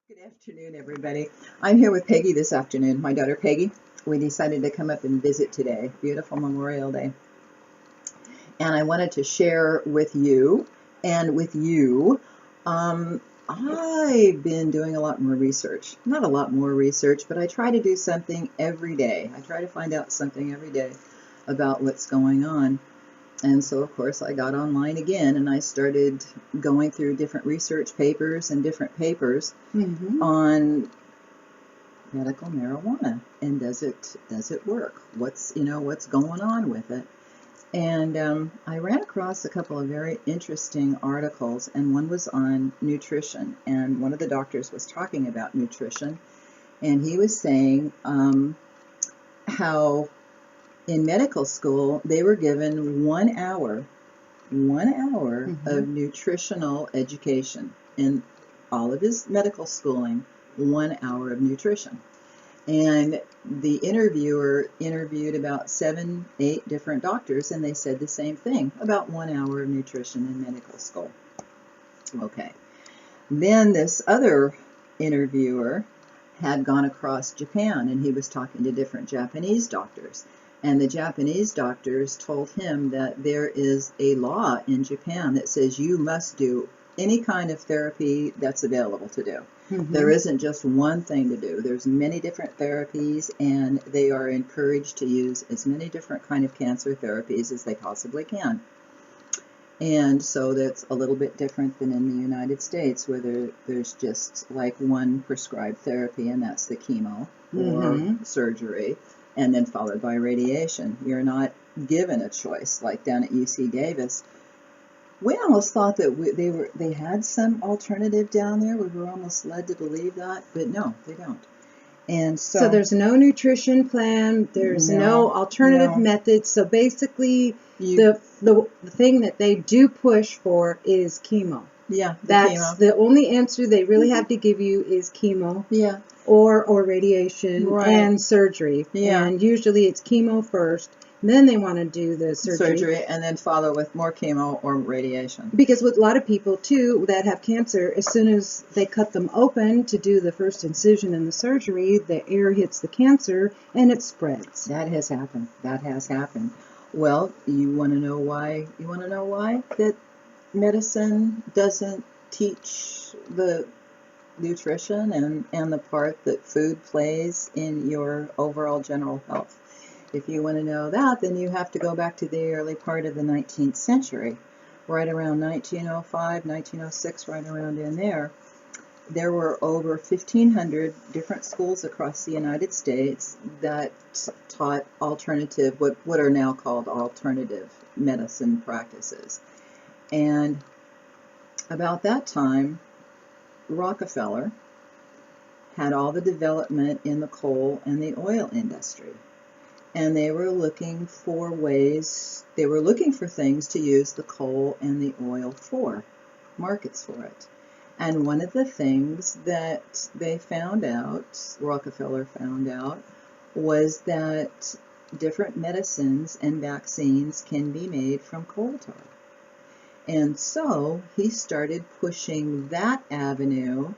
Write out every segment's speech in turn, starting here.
Good afternoon, everybody. I'm here with Peggy this afternoon, my daughter Peggy. We decided to come up and visit today. Beautiful Memorial Day. And I wanted to share with you and with you. I've been doing a lot more research. Not a lot more research, but I try to do something every day. I try to find out something every day about what's going on. And so, of course, I got online again and I started going through different research papers and different papers on medical marijuana and does it work? What's going on with it? And I ran across a couple of very interesting articles, and one was on nutrition, and one of the doctors was talking about nutrition, and he was saying how in medical school, they were given 1 hour of nutritional education. In all of his medical schooling, 1 hour of nutrition. And the interviewer interviewed about 7, 8 different doctors, and they said the same thing, about 1 hour of nutrition in medical school. Okay. Then this other interviewer had gone across Japan, and he was talking to different Japanese doctors. And the Japanese doctors told him that there is a law in Japan that says you must do any kind of therapy that's available to do. There isn't just one thing to do. There's many different therapies, and they are encouraged to use as many different kind of cancer therapies as they possibly can. And so that's a little bit different than in the United States, where there's just like one prescribed therapy, and that's the chemo or surgery, and then followed by radiation. You're not given a choice like down at UC Davis. We almost thought that they had some alternative down there. We were almost led to believe that, but no, they don't. And so there's no nutrition plan. There's no alternative methods. So basically, the thing that they do push for is chemo. Yeah, that's chemo. The only answer they really have to give you is chemo. Yeah. Or radiation and surgery. Yeah. And usually it's chemo first, then they want to do the surgery. And then follow with more chemo or radiation. Because with a lot of people, too, that have cancer, as soon as they cut them open to do the first incision and the surgery, the air hits the cancer and it spreads. That has happened. That has happened. Well, you want to know why? You want to know why that medicine doesn't teach the nutrition and the part that food plays in your overall general health? If you want to know that, then you have to go back to the early part of the 19th century, right around 1905, 1906, right around in there. There were over 1,500 different schools across the United States that taught alternative, what are now called alternative medicine practices. And about that time, Rockefeller had all the development in the coal and the oil industry. And they were looking for things to use the coal and the oil for, markets for it. And one of the things that they found out, Rockefeller found out, was that different medicines and vaccines can be made from coal tar. And so he started pushing that avenue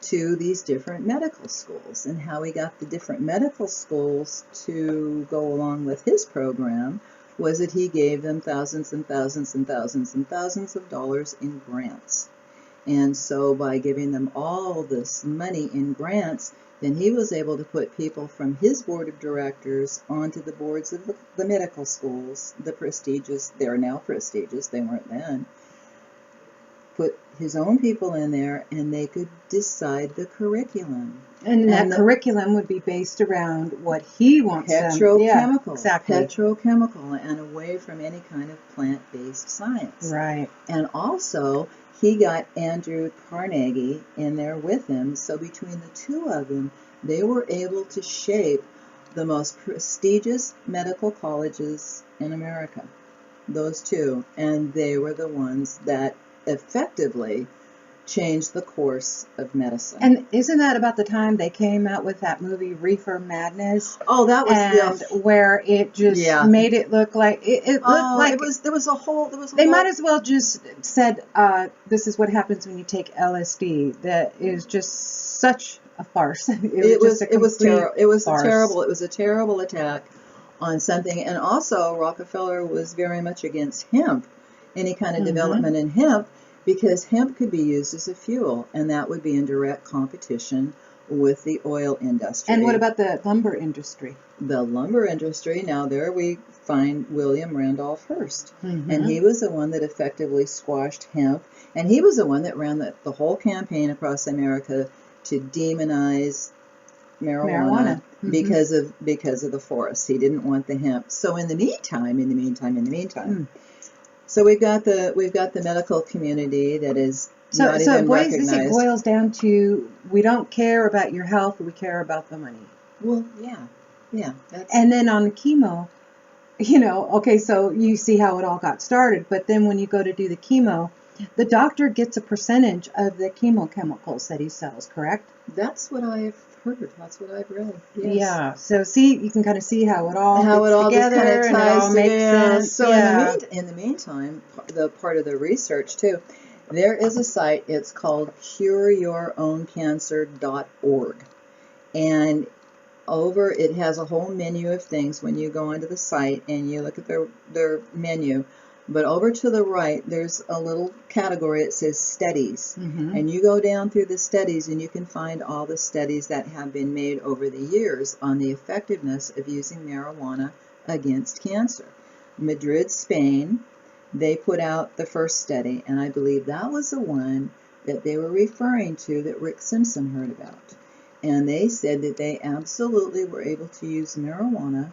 to these different medical schools. And how he got the different medical schools to go along with his program was that he gave them thousands and thousands and thousands and thousands of dollars in grants. And so by giving them all this money in grants, then he was able to put people from his board of directors onto the boards of the medical schools, the prestigious, they're now prestigious, they weren't then, put his own people in there, and they could decide the curriculum. And that curriculum would be based around what he wants. Petrochemical. Yeah, exactly. Petrochemical, and away from any kind of plant-based science. Right. And also, he got Andrew Carnegie in there with him, so between the two of them, they were able to shape the most prestigious medical colleges in America. Those two. And they were the ones that effectively changed the course of medicine. And isn't that about the time they came out with that movie Reefer Madness? Oh, that was where it just made it look like it looked like there was a whole. They might as well just said, "This is what happens when you take LSD." That is just such a farce. It was terrible. It was terrible. It was a terrible attack on something. And also, Rockefeller was very much against hemp, any kind of development in hemp, because hemp could be used as a fuel, and that would be in direct competition with the oil industry. And what about the lumber industry? The lumber industry, now there we find William Randolph Hearst. And he was the one that effectively squashed hemp, and he was the one that ran the whole campaign across America to demonize marijuana. Because of the forests. He didn't want the hemp. So in the meantime, so we've got the medical community that is not even recognized. So it boils down to, we don't care about your health, we care about the money. Well, yeah. And then on the chemo, okay, so you see how it all got started, but then when you go to do the chemo, the doctor gets a percentage of the chemochemicals that he sells, correct? That's what I've heard. That's what I've read. Yes. Yeah. So see, you can kind of see how it all together just kind of ties and makes sense. So in the meantime, the part of the research too, there is a site. It's called CureYourOwnCancer.org, and it has a whole menu of things when you go onto the site and you look at their menu. But over to the right, there's a little category that says studies. And you go down through the studies and you can find all the studies that have been made over the years on the effectiveness of using marijuana against cancer. Madrid, Spain, they put out the first study, and I believe that was the one that they were referring to that Rick Simpson heard about. And they said that they absolutely were able to use marijuana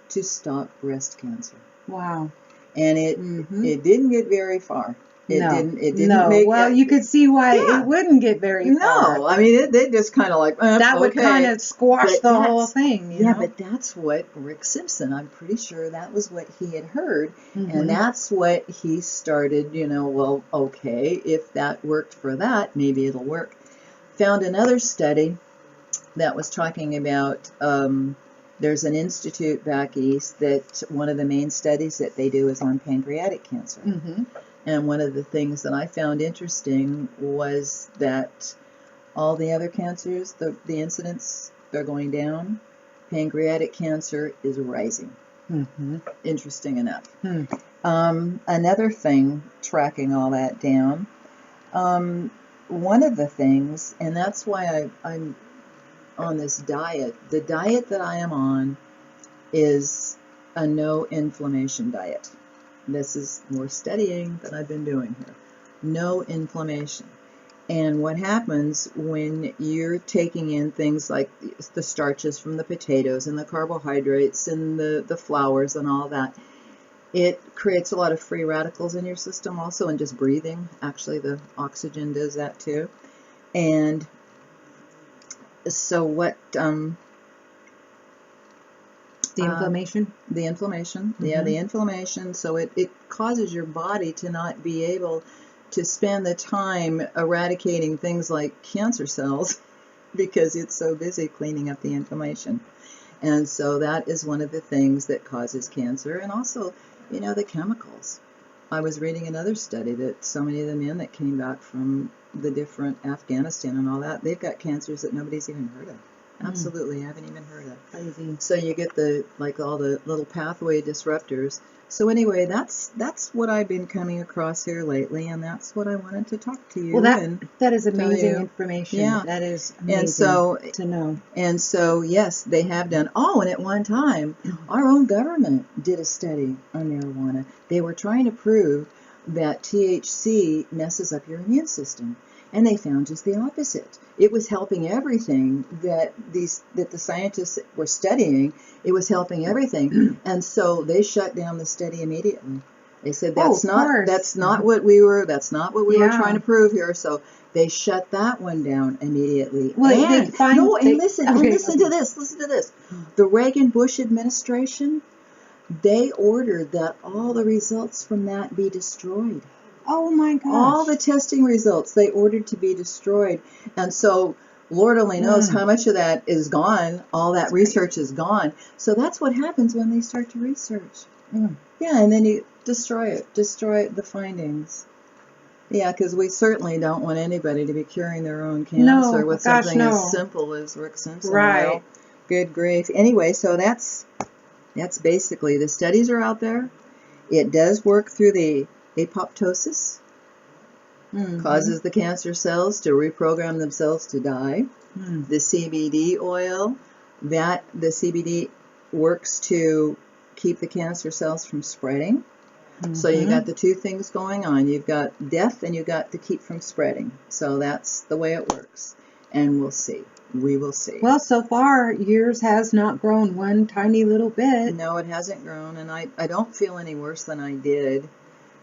to stop breast cancer. Wow. And it didn't get very far. It didn't make. Well, you could see why it wouldn't get very far. No, I mean they just kind of like that would kind of squash the whole thing. You know? But that's what Rick Simpson. I'm pretty sure that was what he had heard, and that's what he started. Well, okay, if that worked for that, maybe it'll work. Found another study that was talking about. There's an institute back east that one of the main studies that they do is on pancreatic cancer. And one of the things that I found interesting was that all the other cancers, the incidence, they're going down. Pancreatic cancer is rising. Interesting enough. Another thing, tracking all that down, one of the things, and that's why I'm on this diet. The diet that I am on is a no inflammation diet. This is more studying that I've been doing here. No inflammation. And what happens when you're taking in things like the starches from the potatoes and the carbohydrates and the flours and all that, it creates a lot of free radicals in your system also, and just breathing. Actually, the oxygen does that too. And so what, the inflammation? The inflammation, the inflammation. So it causes your body to not be able to spend the time eradicating things like cancer cells because it's so busy cleaning up the inflammation. And so that is one of the things that causes cancer. And also, the chemicals. I was reading another study that so many of the men that came back from the different Afghanistan and all that, they've got cancers that nobody's even heard of. Absolutely haven't even heard of. Crazy. So you get all the little pathway disruptors. So anyway, that's what I've been coming across here lately, and that's what I wanted to talk to you. Well, that is amazing information. Yeah. That is amazing to know. And so, yes, they have done. Oh, and at one time, our own government did a study on marijuana. They were trying to prove that THC messes up your immune system. And they found just the opposite. It was helping everything that the scientists were studying. It was helping everything, and so they shut down the study immediately. They said that's not what we were trying to prove here. So they shut that one down immediately. Well, listen to this. The Reagan-Bush administration, they ordered that all the results from that be destroyed. Oh my gosh. All the testing results they ordered to be destroyed. And so Lord only knows how much of that is gone. All that research is gone. So that's what happens when they start to research. Yeah, and then you destroy the findings. Yeah, because we certainly don't want anybody to be curing their own cancer with something as simple as Rick Simpson oil. Good grief. Anyway, so that's basically, the studies are out there. It does work through the apoptosis. Causes the cancer cells to reprogram themselves to die. The CBD oil, the CBD works to keep the cancer cells from spreading. So you got the two things going on. You've got death and you've got to keep from spreading. So that's the way it works. And we'll see. We will see. Well, so far, yours has not grown one tiny little bit. No, it hasn't grown. And I don't feel any worse than I did.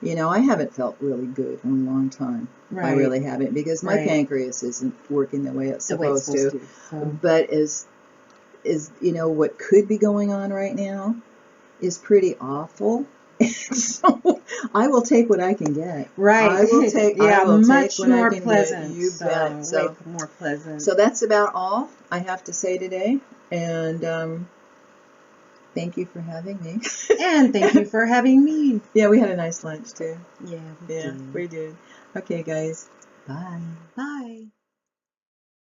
You know, I haven't felt really good in a long time. I really haven't, because my pancreas isn't working the way it's supposed to. But as you know, what could be going on right now is pretty awful. So I will take what I can get. I will take much what more I can pleasant. Get. You bet. So way more pleasant. So that's about all I have to say today. And thank you for having me. And thank you for having me. Yeah, we had a nice lunch too. Yeah, we did. Okay, guys. Bye. Bye.